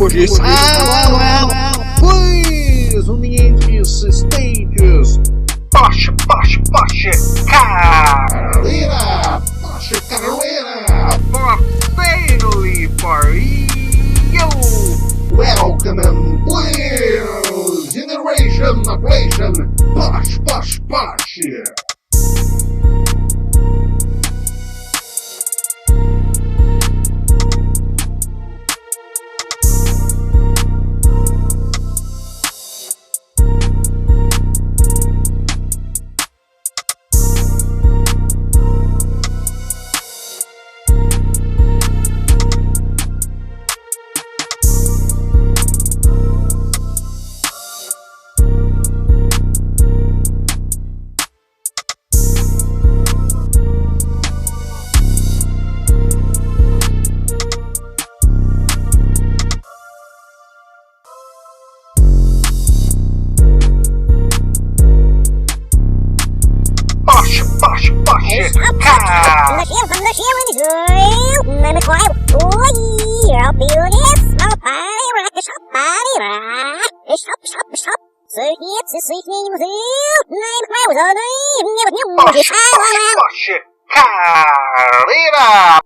emojis. Pois o ambientes, stages. Porsche, Carrera, Porsche Carrera, for family, for you. Welcome and please, generation, operation, Porsche. Porsche, car. From the shield in the grill. Let me cry. Oh, yeah, I'll feel this. I'll party rock, the shop, party rock. The shop. So it's a sweet name with you. Name cry with all the name. Porsche, Carrera.